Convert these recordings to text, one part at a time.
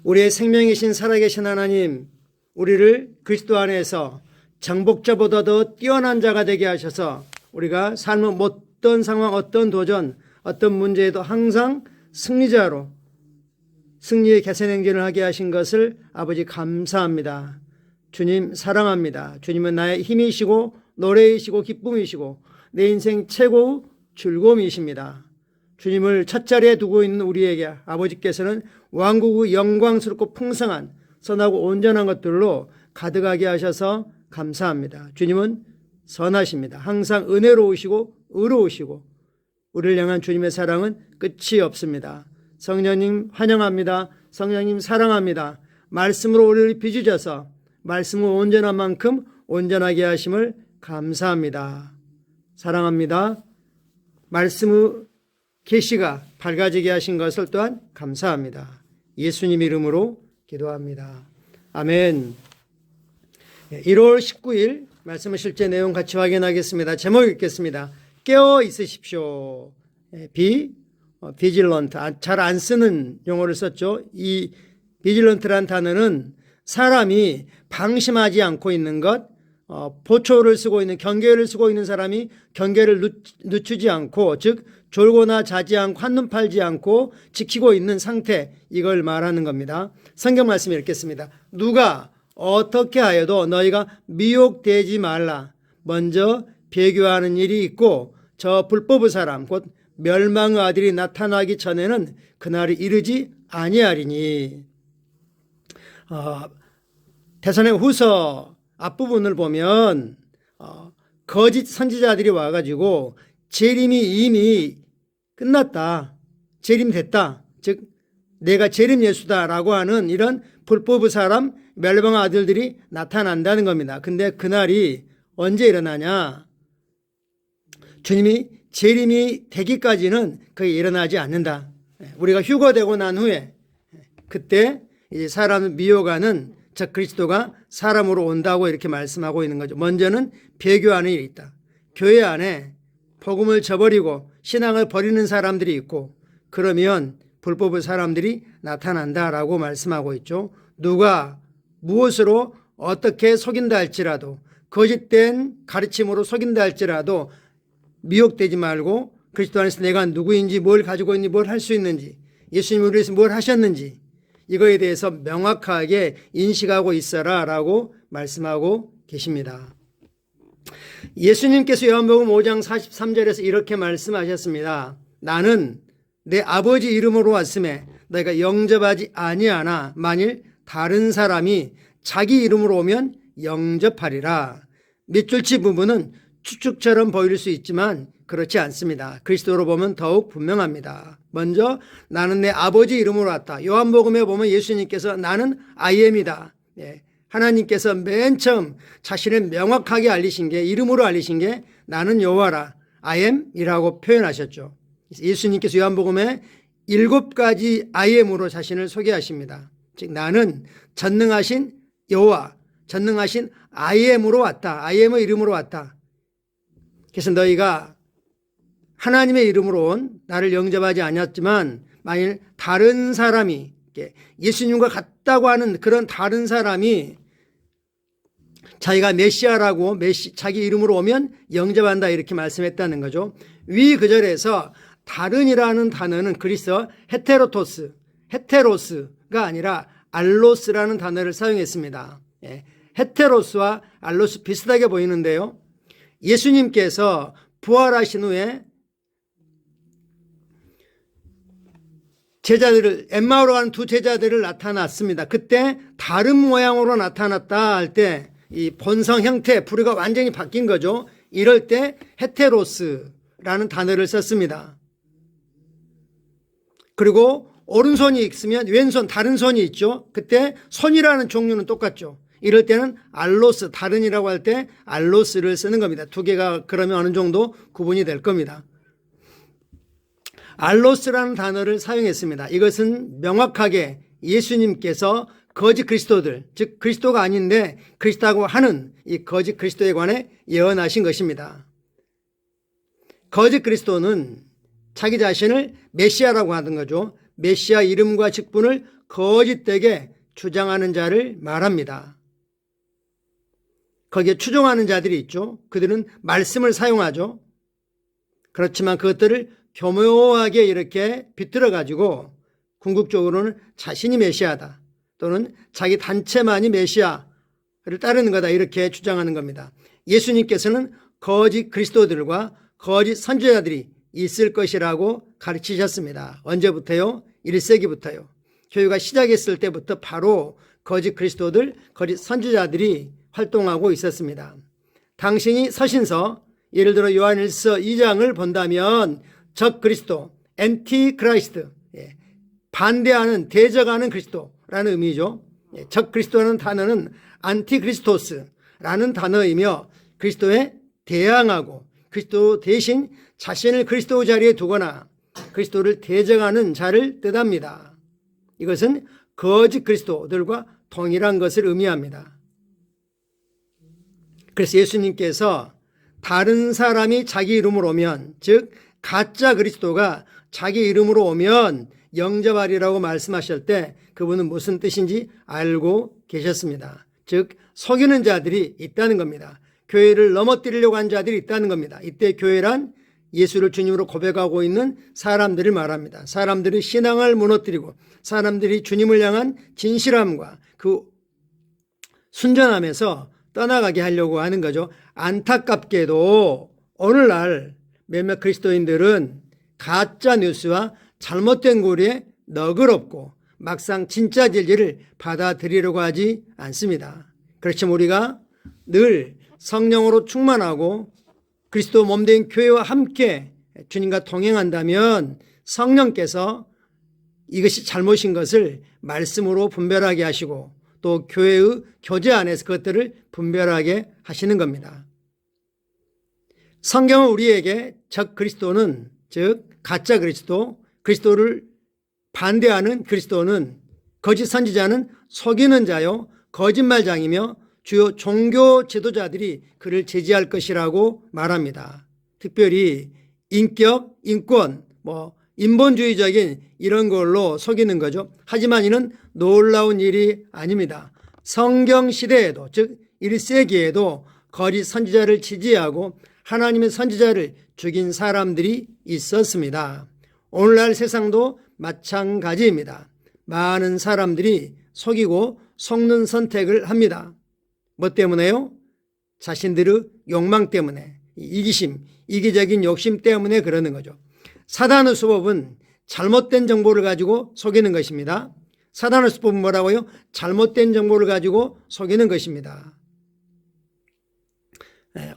우리의 생명이신 살아계신 하나님, 우리를 그리스도 안에서 정복자보다 더 뛰어난 자가 되게 하셔서 우리가 삶의 어떤 상황, 어떤 도전, 어떤 문제에도 항상 승리자로 승리의 개선행진을 하게 하신 것을 아버지 감사합니다. 주님 사랑합니다. 주님은 나의 힘이시고 노래이시고 기쁨이시고 내 인생 최고의 즐거움이십니다. 주님을 첫자리에 두고 있는 우리에게 아버지께서는 왕국의 영광스럽고 풍성한 선하고 온전한 것들로 가득하게 하셔서 감사합니다. 주님은 선하십니다. 항상 은혜로우시고 의로우시고 우리를 향한 주님의 사랑은 끝이 없습니다. 성령님 환영합니다. 성령님 사랑합니다. 말씀으로 우리를 빚으셔서 말씀은 온전한 만큼 온전하게 하심을 감사합니다. 사랑합니다. 말씀의 계시가 밝아지게 하신 것을 또한 감사합니다. 예수님 이름으로 기도합니다. 아멘. 1월 19일 말씀의 실제 내용 같이 확인하겠습니다. 제목 읽겠습니다. 깨어 있으십시오. 비질런트, 잘 안 쓰는 용어를 썼죠. 이 비질런트란 단어는 사람이 방심하지 않고 있는 것, 보초를 쓰고 있는, 경계를 쓰고 있는 사람이 경계를 늦추지 않고, 즉 졸거나 자지 않고 한눈 팔지 않고 지키고 있는 상태, 이걸 말하는 겁니다. 성경 말씀 읽겠습니다. 누가 어떻게 하여도 너희가 미혹되지 말라. 먼저 배교하는 일이 있고 저 불법의 사람 곧 멸망의 아들이 나타나기 전에는 그날이 이르지 아니하리니. 데살로니가후서 앞부분을 보면 거짓 선지자들이 와가지고 재림이 이미 끝났다, 재림됐다, 즉 내가 재림 예수다라고 하는 이런 불법의 사람, 멸망의 아들들이 나타난다는 겁니다. 근데 그날이 언제 일어나냐? 주님이 재림이 되기까지는 그게 일어나지 않는다. 우리가 휴거되고 난 후에 그때 이제 사람을 미혹하는 저 그리스도가 사람으로 온다고 이렇게 말씀하고 있는 거죠. 먼저는 배교하는 일이 있다. 교회 안에 복음을 저버리고 신앙을 버리는 사람들이 있고, 그러면 불법의 사람들이 나타난다라고 말씀하고 있죠. 누가 무엇으로 어떻게 속인다 할지라도, 거짓된 가르침으로 속인다 할지라도 미혹되지 말고 그리스도 안에서 내가 누구인지, 뭘 가지고 있는지, 뭘 할 수 있는지, 예수님을 위해서 뭘 하셨는지 이거에 대해서 명확하게 인식하고 있어라 라고 말씀하고 계십니다. 예수님께서 요한복음 5장 43절에서 이렇게 말씀하셨습니다. 나는 내 아버지 이름으로 왔음에 너희가 영접하지 아니하나 만일 다른 사람이 자기 이름으로 오면 영접하리라. 밑줄치 부분은 추측처럼 보일 수 있지만 그렇지 않습니다. 그리스도로 보면 더욱 분명합니다. 먼저 나는 내 아버지 이름으로 왔다. 요한복음에 보면 예수님께서 나는 I am이다. 하나님께서 맨 처음 자신을 명확하게 알리신 게, 이름으로 알리신 게 나는 여호와라, I am이라고 표현하셨죠. 예수님께서 요한복음에 7가지 I am으로 자신을 소개하십니다. 즉 나는 전능하신 여호와, 전능하신 I am으로 왔다. I am의 이름으로 왔다. 그래서 너희가 하나님의 이름으로 온 나를 영접하지 않았지만 만일 다른 사람이, 예수님과 같다고 하는 그런 다른 사람이 자기가 메시아라고 자기 이름으로 오면 영접한다 이렇게 말씀했다는 거죠. 위 구절에서 다른이라는 단어는 그리스어 헤테로스가 아니라 알로스라는 단어를 사용했습니다. 헤테로스와 알로스 비슷하게 보이는데요. 예수님께서 부활하신 후에 제자들을, 엠마오로 가는 두 제자들을 나타났습니다. 그때 다른 모양으로 나타났다 할 때 이 본성 형태, 부류가 완전히 바뀐 거죠. 이럴 때 헤테로스라는 단어를 썼습니다. 그리고 오른손이 있으면 왼손, 다른 손이 있죠. 그때 손이라는 종류는 똑같죠. 이럴 때는 알로스, 다른이라고 할 때 알로스를 쓰는 겁니다. 두 개가 그러면 어느 정도 구분이 될 겁니다. 알로스라는 단어를 사용했습니다. 이것은 명확하게 예수님께서 거짓 그리스도들, 즉 그리스도가 아닌데 그리스도라고 하는 이 거짓 그리스도에 관해 예언하신 것입니다. 거짓 그리스도는 자기 자신을 메시아라고 하는 거죠. 메시아 이름과 직분을 거짓되게 주장하는 자를 말합니다. 거기에 추종하는 자들이 있죠. 그들은 말씀을 사용하죠. 그렇지만 그것들을 교묘하게 이렇게 비틀어 가지고 궁극적으로는 자신이 메시아다, 또는 자기 단체만이 메시아를 따르는 거다, 이렇게 주장하는 겁니다. 예수님께서는 거짓 그리스도들과 거짓 선지자들이 있을 것이라고 가르치셨습니다. 언제부터요? 1세기부터요. 교회가 시작했을 때부터 바로 거짓 그리스도들, 거짓 선지자들이 활동하고 있었습니다. 당신이 서신서, 예를 들어 요한일서 2장을 본다면 적 그리스도, 엔티 크라이스트, 반대하는, 대적하는 그리스도라는 의미죠. 적 그리스도라는 단어는 안티 크리스토스라는 단어이며 그리스도에 대항하고 그리스도 대신 자신을 그리스도 자리에 두거나 그리스도를 대적하는 자를 뜻합니다. 이것은 거짓 그리스도들과 동일한 것을 의미합니다. 그래서 예수님께서 다른 사람이 자기 이름으로 오면, 즉 가짜 그리스도가 자기 이름으로 오면 영접하리라고 말씀하실 때 그분은 무슨 뜻인지 알고 계셨습니다. 즉 속이는 자들이 있다는 겁니다. 교회를 넘어뜨리려고 한 자들이 있다는 겁니다. 이때 교회란 예수를 주님으로 고백하고 있는 사람들을 말합니다. 사람들이 신앙을 무너뜨리고 사람들이 주님을 향한 진실함과 그 순전함에서 떠나가게 하려고 하는 거죠. 안타깝게도 오늘날 몇몇 그리스도인들은 가짜 뉴스와 잘못된 고리에 너그럽고 막상 진짜 진리를 받아들이려고 하지 않습니다. 그렇지만 우리가 늘 성령으로 충만하고 그리스도 몸된 교회와 함께 주님과 동행한다면 성령께서 이것이 잘못인 것을 말씀으로 분별하게 하시고 또 교회의 교제 안에서 그것들을 분별하게 하시는 겁니다. 성경은 우리에게 적 그리스도는, 즉 가짜 그리스도, 그리스도를 반대하는 그리스도는, 거짓 선지자는 속이는 자요 거짓말장이며 주요 종교 지도자들이 그를 제지할 것이라고 말합니다. 특별히 인격, 인권, 인본주의적인 이런 걸로 속이는 거죠. 하지만 이는 놀라운 일이 아닙니다. 성경 시대에도, 즉 1세기에도 거짓 선지자를 지지하고 하나님의 선지자를 죽인 사람들이 있었습니다. 오늘날 세상도 마찬가지입니다. 많은 사람들이 속이고 속는 선택을 합니다. 뭐 때문에요? 자신들의 욕망 때문에, 이기심, 이기적인 욕심 때문에 그러는 거죠. 사단의 수법은 잘못된 정보를 가지고 속이는 것입니다. 사단의 수법은 뭐라고요? 잘못된 정보를 가지고 속이는 것입니다.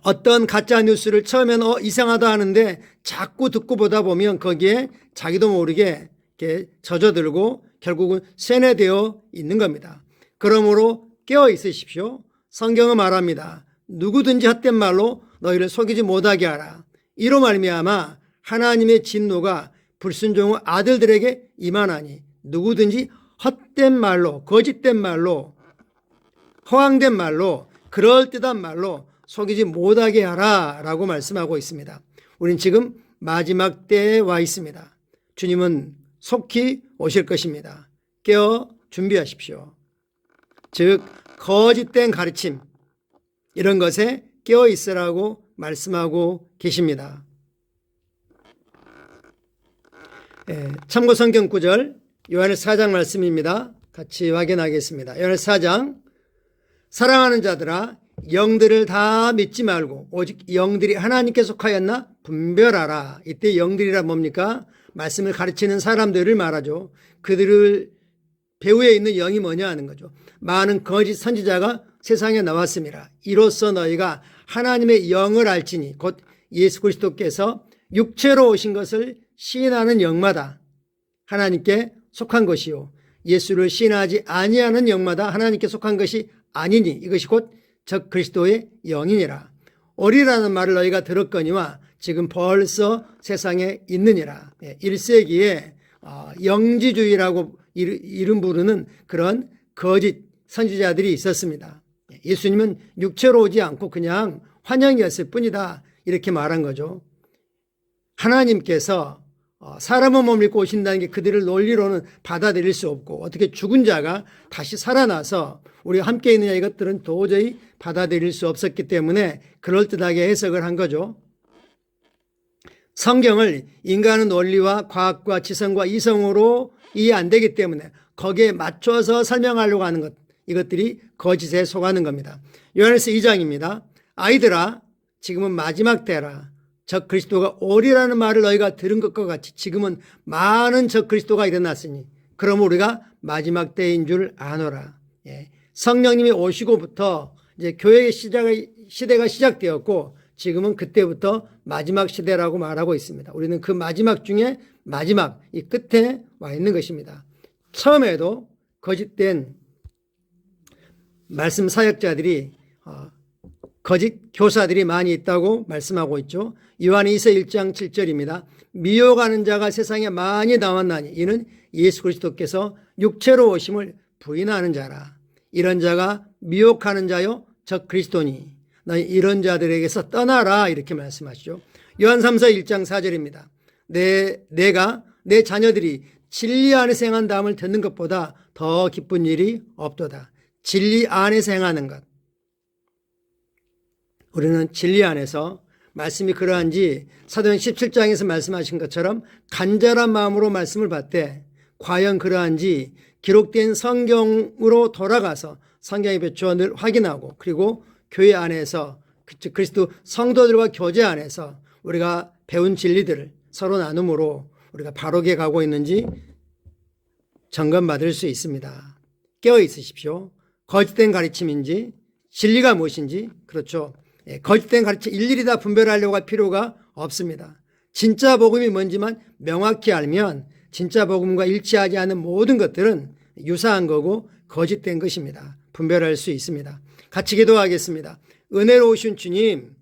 어떤 가짜 뉴스를 처음에는 이상하다 하는데 자꾸 듣고 보다 보면 거기에 자기도 모르게 이렇게 젖어들고 결국은 세뇌되어 있는 겁니다. 그러므로 깨어 있으십시오. 성경은 말합니다. 누구든지 헛된 말로 너희를 속이지 못하게 하라. 이로 말미암아 하나님의 진노가 불순종의 아들들에게 임하나니 누구든지 헛된 말로, 거짓된 말로, 허황된 말로, 그럴듯한 말로 속이지 못하게 하라 라고 말씀하고 있습니다. 우린 지금 마지막 때에 와 있습니다. 주님은 속히 오실 것입니다. 깨어 준비하십시오. 즉 거짓된 가르침, 이런 것에 깨어 있으라고 말씀하고 계십니다. 참고 성경 구절 요한일서 4장 말씀입니다. 같이 확인하겠습니다. 요한일서 4장, 사랑하는 자들아 영들을 다 믿지 말고 오직 영들이 하나님께 속하였나 분별하라. 이때 영들이라 뭡니까? 말씀을 가르치는 사람들을 말하죠. 그들을 배후에 있는 영이 뭐냐 하는 거죠. 많은 거짓 선지자가 세상에 나왔습니다. 이로써 너희가 하나님의 영을 알지니 곧 예수 그리스도께서 육체로 오신 것을 시인하는 영마다 하나님께 속한 것이요 예수를 시인하지 아니하는 영마다 하나님께 속한 것이 아니니 이것이 곧 적 그리스도의 영이니라. 오리라는 말을 너희가 들었거니와 지금 벌써 세상에 있느니라. 1세기에 영지주의라고 이름 부르는 그런 거짓 선지자들이 있었습니다. 예수님은 육체로 오지 않고 그냥 환영이었을 뿐이다, 이렇게 말한 거죠. 하나님께서 사람의 몸을 입고 오신다는 게 그들을 논리로는 받아들일 수 없고, 어떻게 죽은 자가 다시 살아나서 우리가 함께 있느냐, 이것들은 도저히 받아들일 수 없었기 때문에 그럴듯하게 해석을 한 거죠. 성경을 인간의 논리와 과학과 지성과 이성으로 이해 안 되기 때문에 거기에 맞춰서 설명하려고 하는 것, 이것들이 거짓에 속하는 겁니다. 요한일서 2장입니다. 아이들아, 지금은 마지막 때라. 적 그리스도가 오리라는 말을 너희가 들은 것과 같이 지금은 많은 적 그리스도가 일어났으니 그럼 우리가 마지막 때인 줄 아노라. 예. 성령님이 오시고부터 이제 교회의 시대가 시작되었고, 지금은 그때부터 마지막 시대라고 말하고 있습니다. 우리는 그 마지막 중에 마지막, 이 끝에 와 있는 것입니다. 처음에도 거짓된 말씀 사역자들이, 거짓 교사들이 많이 있다고 말씀하고 있죠. 요한일서 1장 7절입니다. 미혹하는 자가 세상에 많이 나왔나니 이는 예수 그리스도께서 육체로 오심을 부인하는 자라. 이런 자가 미혹하는 자요 적 그리스도니 너희 이런 자들에게서 떠나라, 이렇게 말씀하시죠. 요한 3서 1장 4절입니다. 내가 내 자녀들이 진리 안에서 행한다함을 듣는 것보다 더 기쁜 일이 없도다. 진리 안에서 행하는 것. 우리는 진리 안에서, 말씀이 그러한지 사도행 17장에서 말씀하신 것처럼 간절한 마음으로 말씀을 받되, 과연 그러한지 기록된 성경으로 돌아가서 성경의 배추원을 확인하고, 그리고 교회 안에서, 그리스도 성도들과 교제 안에서 우리가 배운 진리들을 서로 나눔으로 우리가 바르게 가고 있는지 점검받을 수 있습니다. 깨어 있으십시오. 거짓된 가르침인지 진리가 무엇인지, 그렇죠. 거짓된 가르침 일일이 다 분별하려고 할 필요가 없습니다. 진짜 복음이 뭔지만 명확히 알면 진짜 복음과 일치하지 않은 모든 것들은 유사한 거고 거짓된 것입니다. 분별할 수 있습니다. 같이 기도하겠습니다. 은혜로우신 주님,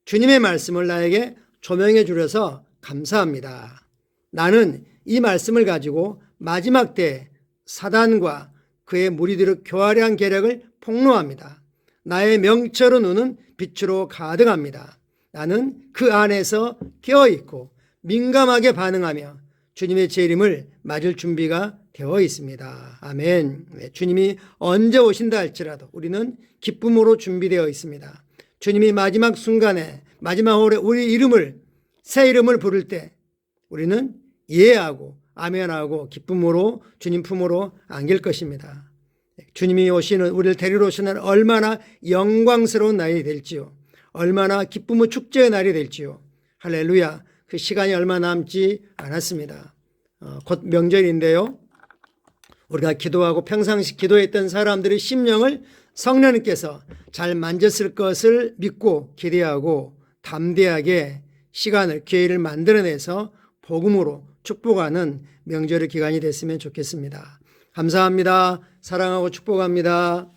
주님의 말씀을 나에게 조명해 주셔서 감사합니다. 나는 이 말씀을 가지고 마지막 때 사단과 그의 무리들의 교활한 계략을 폭로합니다. 나의 명철의 눈은 빛으로 가득합니다. 나는 그 안에서 깨어있고 민감하게 반응하며 주님의 재림을 맞을 준비가 되어 있습니다. 아멘. 주님이 언제 오신다 할지라도 우리는 기쁨으로 준비되어 있습니다. 주님이 마지막 순간에, 마지막 홀에 우리 이름을, 새 이름을 부를 때 우리는 예하고 아멘하고 기쁨으로 주님 품으로 안길 것입니다. 주님이 오시는, 우리를 데리러 오시는 얼마나 영광스러운 날이 될지요. 얼마나 기쁨의 축제의 날이 될지요. 할렐루야. 그 시간이 얼마 남지 않았습니다. 곧 명절인데요. 우리가 기도하고 평상시 기도했던 사람들의 심령을 성령님께서 잘 만졌을 것을 믿고 기대하고 담대하게 시간을, 기회를 만들어내서 복음으로 축복하는 명절의 기간이 됐으면 좋겠습니다. 감사합니다. 사랑하고 축복합니다.